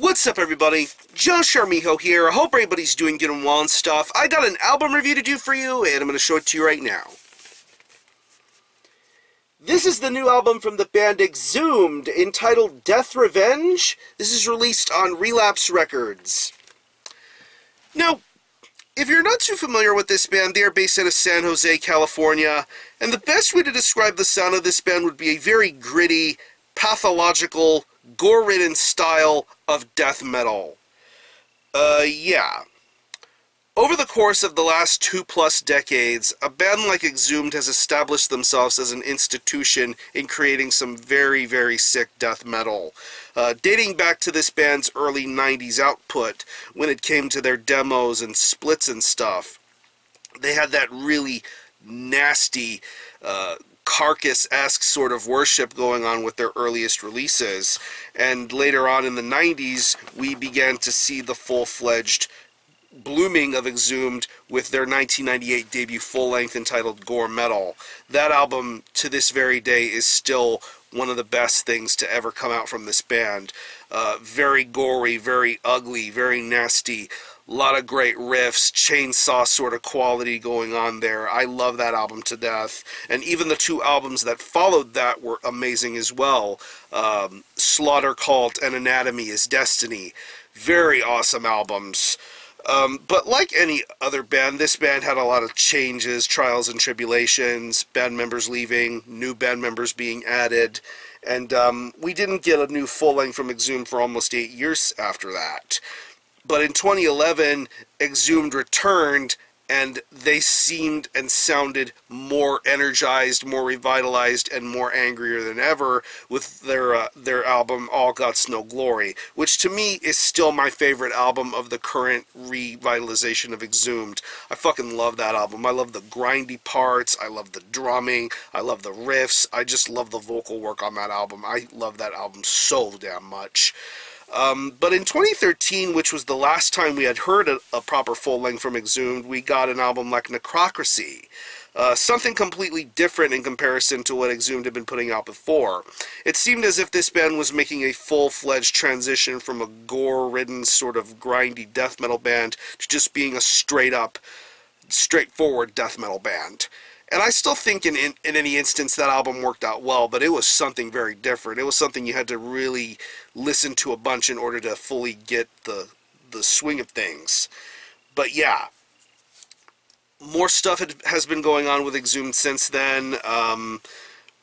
What's up, everybody? Joe Sharmiho here. I hope everybody's doing good and well and stuff. I got an album review to do for you, and I'm going to show it to you right now. This is the new album from the band Exhumed, entitled Death Revenge. This is released on Relapse Records. Now, if you're not too familiar with this band, they are based out of San Jose, California, and the best way to describe the sound of this band would be a very gritty, pathological, gore-ridden style of death metal. Yeah. Over the course of the last 2+ decades, a band like Exhumed has established themselves as an institution in creating some very, very sick death metal. Dating back to this band's early 90s output, when it came to their demos and splits and stuff, they had that really nasty, carcass-esque sort of worship going on with their earliest releases. And later on in the 90s, we began to see the full-fledged blooming of Exhumed with their 1998 debut full-length entitled Gore Metal. That album, to this very day, is still one of the best things to ever come out from this band. Very gory, very ugly, very nasty. A lot of great riffs, chainsaw sort of quality going on there. I love that album to death. And even the two albums that followed that were amazing as well. Slaughter Cult and Anatomy is Destiny. Very awesome albums. But like any other band, this band had a lot of changes, trials and tribulations, band members leaving, new band members being added, and we didn't get a new full-length from Exhumed for almost 8 years after that. But in 2011, Exhumed returned, and they seemed and sounded more energized, more revitalized, and more angrier than ever with their album All Guts No Glory, which to me is still my favorite album of the current revitalization of Exhumed. I fucking love that album. I love the grindy parts, I love the drumming, I love the riffs, I just love the vocal work on that album. I love that album so damn much. But in 2013, which was the last time we had heard a proper full-length from Exhumed, we got an album like Necrotic. Something completely different in comparison to what Exhumed had been putting out before. It seemed as if this band was making a full-fledged transition from a gore-ridden sort of grindy death metal band to just being a straight-up, straightforward death metal band. And I still think in any instance that album worked out well, but it was something very different. It was something you had to really listen to a bunch in order to fully get the swing of things. But yeah, more stuff has been going on with Exhumed since then.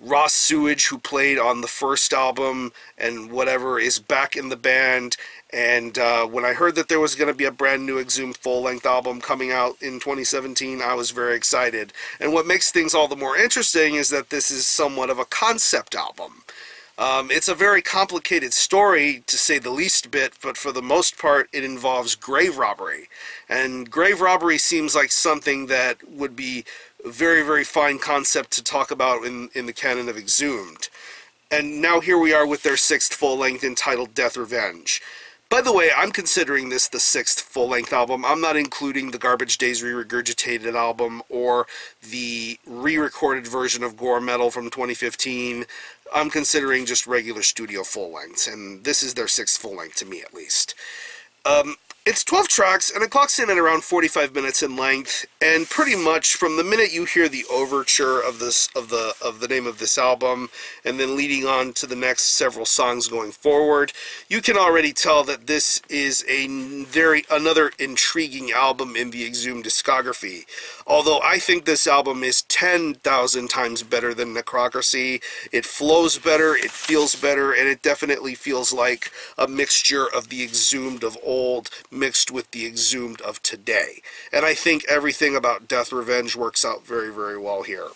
Ross Sewage, who played on the first album and whatever, is back in the band. And when I heard that there was going to be a brand new Exhumed full-length album coming out in 2017, I was very excited. And what makes things all the more interesting is that this is somewhat of a concept album. It's a very complicated story, to say the least bit, but for the most part it involves grave robbery. And grave robbery seems like something that would be a very, very fine concept to talk about in the canon of Exhumed. And now here we are with their 6th full-length entitled Death Revenge. By the way, I'm considering this the 6th full-length album. I'm not including the Garbage Days Re-Regurgitated album or the re-recorded version of Gore Metal from 2015. I'm considering just regular studio full-lengths, and this is their 6th full-length to me, at least. It's 12 tracks, and it clocks in at around 45 minutes in length, and pretty much from the minute you hear the overture of the name of this album, and then leading on to the next several songs going forward, you can already tell that this is another intriguing album in the Exhumed discography. Although I think this album is 10,000 times better than Necrotic. It flows better, it feels better, and it definitely feels like a mixture of the Exhumed of old mixed with the Exhumed of today. And I think everything about Death Revenge works out very, very well here.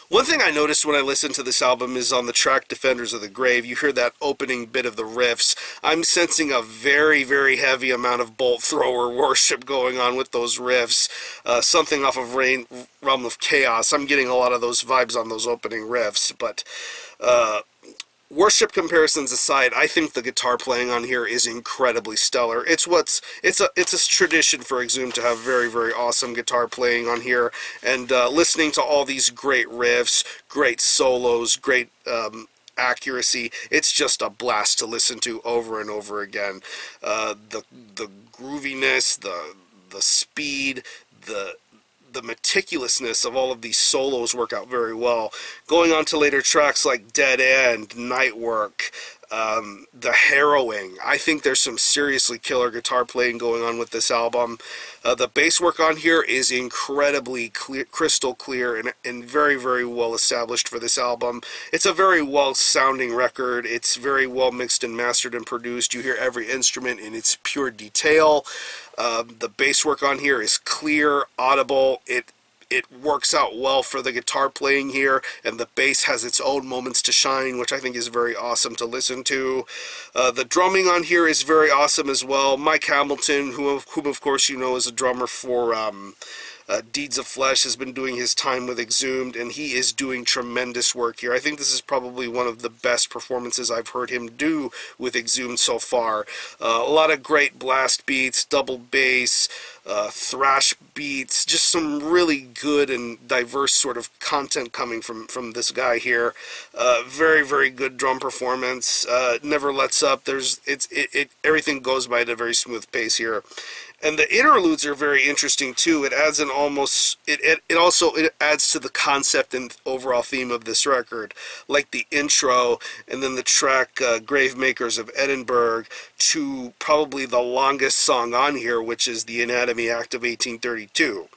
One thing I noticed when I listened to this album is on the track Defenders of the Grave, you hear that opening bit of the riffs. I'm sensing a very, very heavy amount of bolt thrower worship going on with those riffs. Something off of Realm of Chaos. I'm getting a lot of those vibes on those opening riffs, but worship comparisons aside, I think the guitar playing on here is incredibly stellar. It's a tradition for Exhumed to have very, very awesome guitar playing on here, and listening to all these great riffs, great solos, great accuracy. It's just a blast to listen to over and over again. The grooviness, the speed, the meticulousness of all of these solos work out very well. Going on to later tracks like Dead End, Night Work, the Harrowing. I think there's some seriously killer guitar playing going on with this album. The bass work on here is incredibly clear, crystal clear, and very, very well established for this album. It's a very well sounding record. It's very well mixed and mastered and produced. You hear every instrument in its pure detail. The bass work on here is clear, audible. It works out well for the guitar playing here, and the bass has its own moments to shine, which I think is very awesome to listen to. The drumming on here is very awesome as well. Mike Hamilton, whom of course you know is a drummer for Deeds of Flesh, has been doing his time with Exhumed, and he is doing tremendous work here. I think this is probably one of the best performances I've heard him do with Exhumed so far. A lot of great blast beats, double bass, thrash beats, just some really good and diverse sort of content coming from this guy here. Very, very good drum performance. Never lets up. Everything goes by at a very smooth pace here. And the interludes are very interesting too. It adds it also adds to the concept and overall theme of this record, like the intro and then the track Gravemakers of Edinburgh, to probably the longest song on here, which is the Anatomy Act of 1832.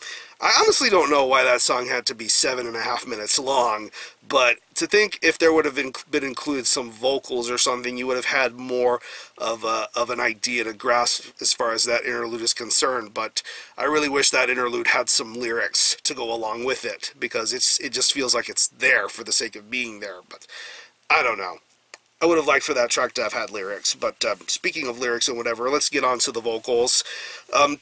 I honestly don't know why that song had to be 7.5 minutes long, but to think if there would have been included some vocals or something, you would have had more of an idea to grasp as far as that interlude is concerned. But I really wish that interlude had some lyrics to go along with it, because it just feels like it's there for the sake of being there. But I don't know. I would have liked for that track to have had lyrics, but speaking of lyrics and whatever, let's get on to the vocals.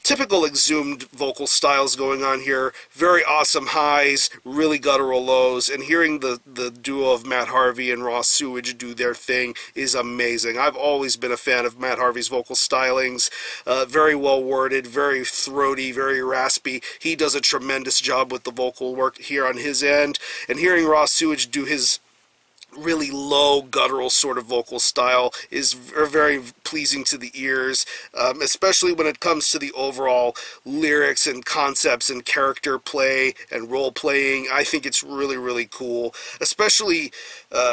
Typical Exhumed vocal styles going on here. Very awesome highs, really guttural lows, and hearing the duo of Matt Harvey and Raw Sewage do their thing is amazing. I've always been a fan of Matt Harvey's vocal stylings. Very well worded, very throaty, very raspy. He does a tremendous job with the vocal work here on his end, and hearing Raw Sewage do his really low guttural sort of vocal style is very pleasing to the ears, especially when it comes to the overall lyrics and concepts and character play and role playing. I think it's really, really cool, especially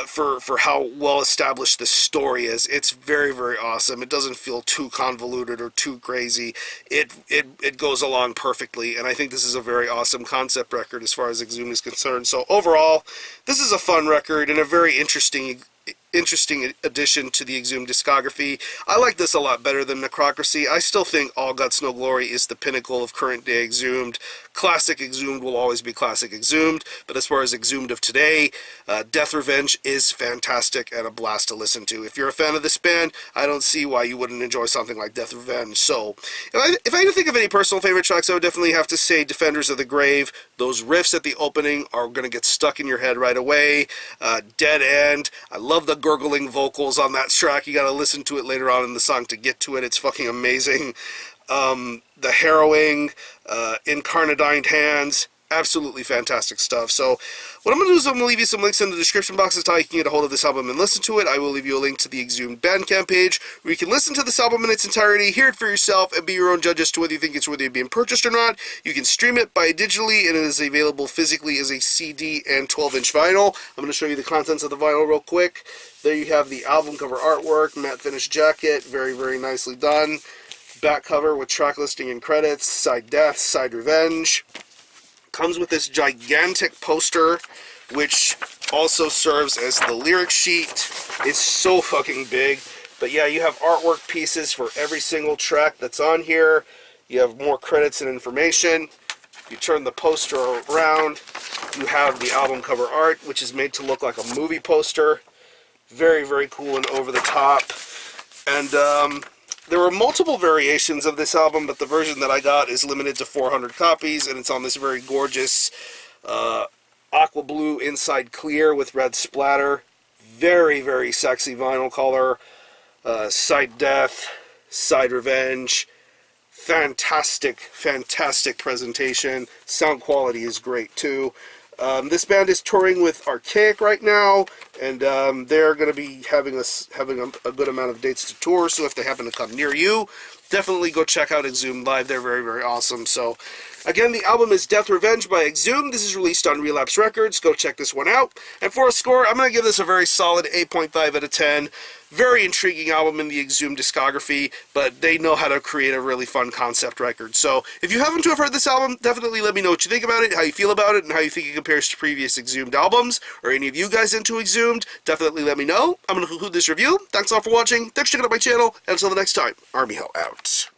for how well established this story is. It's very, very awesome. It doesn't feel too convoluted or too crazy. It goes along perfectly, and I think this is a very awesome concept record as far as Exhumed is concerned. So overall, this is a fun record and a very interesting addition to the Exhumed discography. I like this a lot better than Necrocracy. I still think All Guts No Glory is the pinnacle of current day Exhumed. Classic Exhumed will always be classic Exhumed, but as far as Exhumed of today, Death Revenge is fantastic and a blast to listen to. If you're a fan of this band, I don't see why you wouldn't enjoy something like Death Revenge. So, if I had to think of any personal favorite tracks, I would definitely have to say Defenders of the Grave. Those riffs at the opening are going to get stuck in your head right away. Dead End. I love the gurgling vocals on that track. You got to listen to it later on in the song to get to it. It's fucking amazing. The Harrowing, Incarnadine Hands, absolutely fantastic stuff. So what I'm going to do is I'm going to leave you some links in the description box as to how you can get a hold of this album and listen to it. I will leave you a link to the Exhumed Bandcamp page where you can listen to this album in its entirety, hear it for yourself, and be your own judge as to whether you think it's worthy of being purchased or not. You can stream it digitally, and it is available physically as a CD and 12-inch vinyl. I'm going to show you the contents of the vinyl real quick. There you have the album cover artwork, matte finish jacket, very, very nicely done. Back cover with track listing and credits, side Death, side Revenge. Comes with this gigantic poster, which also serves as the lyric sheet. It's so fucking big. But yeah, you have artwork pieces for every single track that's on here. You have more credits and information. You turn the poster around. You have the album cover art, which is made to look like a movie poster. Very, very cool and over the top. And there were multiple variations of this album, but the version that I got is limited to 400 copies, and it's on this very gorgeous aqua blue inside clear with red splatter. Very, very sexy vinyl color. Side Death, side Revenge. Fantastic, fantastic presentation. Sound quality is great too. This band is touring with Archaic right now, And they're going to be having a good amount of dates to tour, so if they happen to come near you, definitely go check out Exhumed live. They're very, very awesome. So, again, the album is Death Revenge by Exhumed. This is released on Relapse Records. Go check this one out. And for a score, I'm going to give this a very solid 8.5 out of 10. Very intriguing album in the Exhumed discography, but they know how to create a really fun concept record. So, if you happen to have heard this album, definitely let me know what you think about it, how you feel about it, and how you think it compares to previous Exhumed albums, or any of you guys into Exhumed. Definitely let me know. I'm going to conclude this review. Thanks all for watching. Thanks for checking out my channel, and until the next time, Army Ho out.